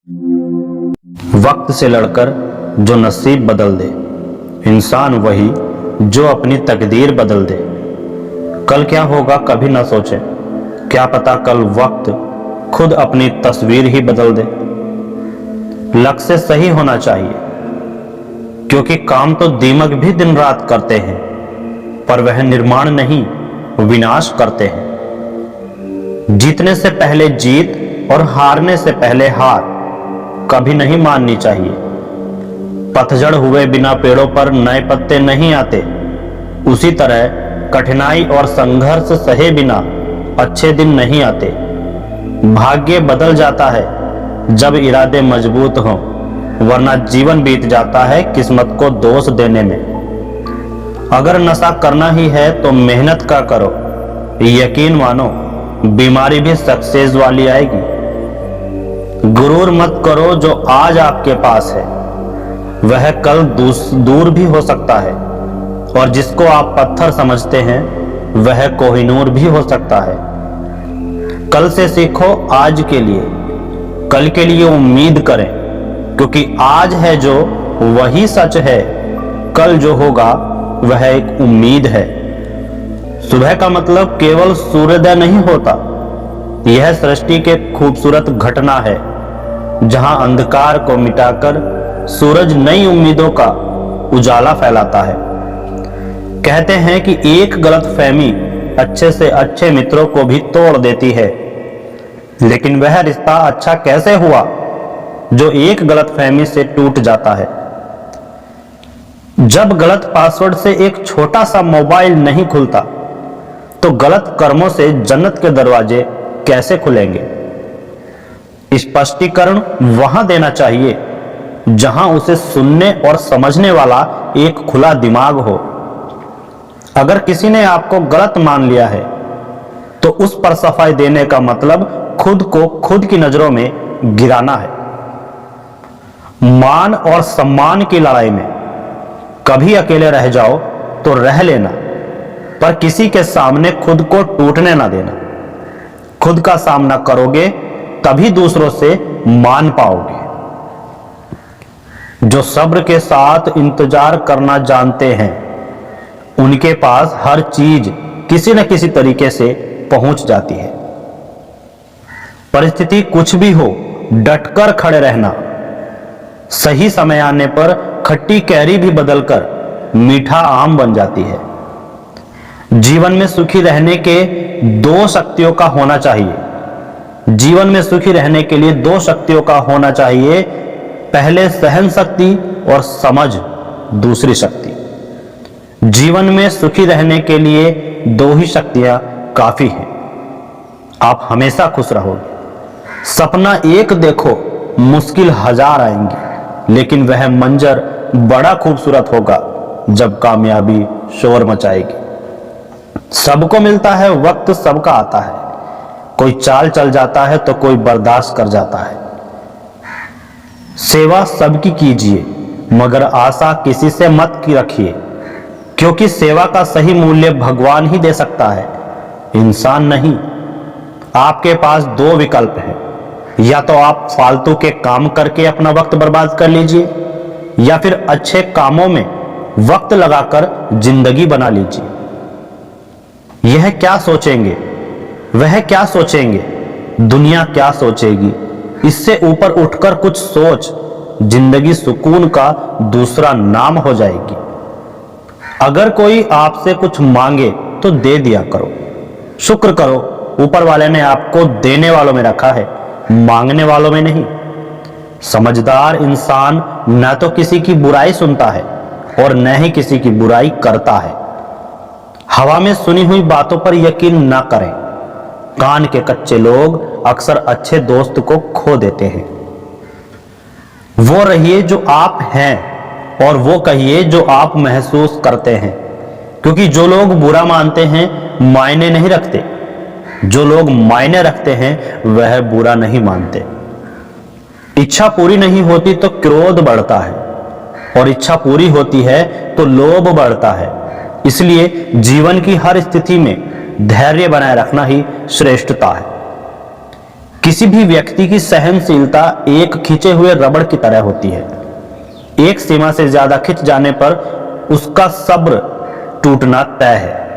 वक्त से लड़कर जो नसीब बदल दे, इंसान वही जो अपनी तकदीर बदल दे। कल क्या होगा कभी ना सोचे, क्या पता कल वक्त खुद अपनी तस्वीर ही बदल दे। लक्ष्य सही होना चाहिए, क्योंकि काम तो दीमक भी दिन रात करते हैं, पर वह निर्माण नहीं विनाश करते हैं। जीतने से पहले जीत और हारने से पहले हार कभी नहीं माननी चाहिए। पतझड़ हुए बिना पेड़ों पर नए पत्ते नहीं आते, उसी तरह कठिनाई और संघर्ष सहे बिना अच्छे दिन नहीं आते। भाग्य बदल जाता है जब इरादे मजबूत हों, वरना जीवन बीत जाता है किस्मत को दोष देने में। अगर नशा करना ही है तो मेहनत का करो, यकीन मानो बीमारी भी सक्सेस वाली आएगी। गुरूर मत करो, जो आज आपके पास है वह कल दूर भी हो सकता है, और जिसको आप पत्थर समझते हैं वह कोहिनूर भी हो सकता है। कल से सीखो आज के लिए, कल के लिए उम्मीद करें, क्योंकि आज है जो वही सच है, कल जो होगा वह एक उम्मीद है। सुबह का मतलब केवल सूर्योदय नहीं होता, यह सृष्टि के खूबसूरत घटना है, जहां अंधकार को मिटाकर सूरज नई उम्मीदों का उजाला फैलाता है। कहते हैं कि एक गलतफहमी अच्छे से अच्छे मित्रों को भी तोड़ देती है, लेकिन वह रिश्ता अच्छा कैसे हुआ जो एक गलतफहमी से टूट जाता है। जब गलत पासवर्ड से एक छोटा सा मोबाइल नहीं खुलता, तो गलत कर्मों से जन्नत के दरवाजे कैसे खुलेंगे। स्पष्टीकरण वहां देना चाहिए जहां उसे सुनने और समझने वाला एक खुला दिमाग हो। अगर किसी ने आपको गलत मान लिया है, तो उस पर सफाई देने का मतलब खुद को खुद की नजरों में गिराना है। मान और सम्मान की लड़ाई में कभी अकेले रह जाओ तो रह लेना, पर किसी के सामने खुद को टूटने ना देना। खुद का सामना करोगे तभी दूसरों से मान पाओगे। जो सब्र के साथ इंतजार करना जानते हैं, उनके पास हर चीज किसी न किसी तरीके से पहुंच जाती है। परिस्थिति कुछ भी हो, डटकर खड़े रहना। सही समय आने पर खट्टी कैरी भी बदलकर मीठा आम बन जाती है। जीवन में सुखी रहने के दो शक्तियों का होना चाहिए। जीवन में सुखी रहने के लिए दो शक्तियों का होना चाहिए, पहले सहन शक्ति और समझ दूसरी शक्ति। जीवन में सुखी रहने के लिए दो ही शक्तियां काफी हैं। आप हमेशा खुश रहोगे। सपना एक देखो, मुश्किल हजार आएंगी, लेकिन वह मंजर बड़ा खूबसूरत होगा जब कामयाबी शोर मचाएगी। सबको मिलता है वक्त, सबका आता है। कोई चाल चल जाता है तो कोई बर्दाश्त कर जाता है। सेवा सबकी कीजिए, मगर आशा किसी से मत की रखिए, क्योंकि सेवा का सही मूल्य भगवान ही दे सकता है, इंसान नहीं। आपके पास दो विकल्प हैं, या तो आप फालतू के काम करके अपना वक्त बर्बाद कर लीजिए, या फिर अच्छे कामों में वक्त लगाकर जिंदगी बना लीजिए। यह क्या सोचेंगे, वह क्या सोचेंगे, दुनिया क्या सोचेगी, इससे ऊपर उठकर कुछ सोच, जिंदगी सुकून का दूसरा नाम हो जाएगी। अगर कोई आपसे कुछ मांगे तो दे दिया करो। शुक्र करो, ऊपर वाले ने आपको देने वालों में रखा है, मांगने वालों में नहीं। समझदार इंसान न तो किसी की बुराई सुनता है और न ही किसी की बुराई करता है। हवा में सुनी हुई बातों पर यकीन न करें। कान के कच्चे लोग अक्सर अच्छे दोस्त को खो देते हैं। वो रहिए जो आप हैं, और वो कहिए जो आप महसूस करते हैं, क्योंकि जो लोग बुरा मानते हैं मायने नहीं रखते, जो लोग मायने रखते हैं वह बुरा नहीं मानते। इच्छा पूरी नहीं होती तो क्रोध बढ़ता है, और इच्छा पूरी होती है तो लोभ बढ़ता है। इसलिए जीवन की हर स्थिति में धैर्य बनाए रखना ही श्रेष्ठता है। किसी भी व्यक्ति की सहनशीलता एक खिंचे हुए रबड़ की तरह होती है। एक सीमा से ज्यादा खिंच जाने पर उसका सब्र टूटना तय है।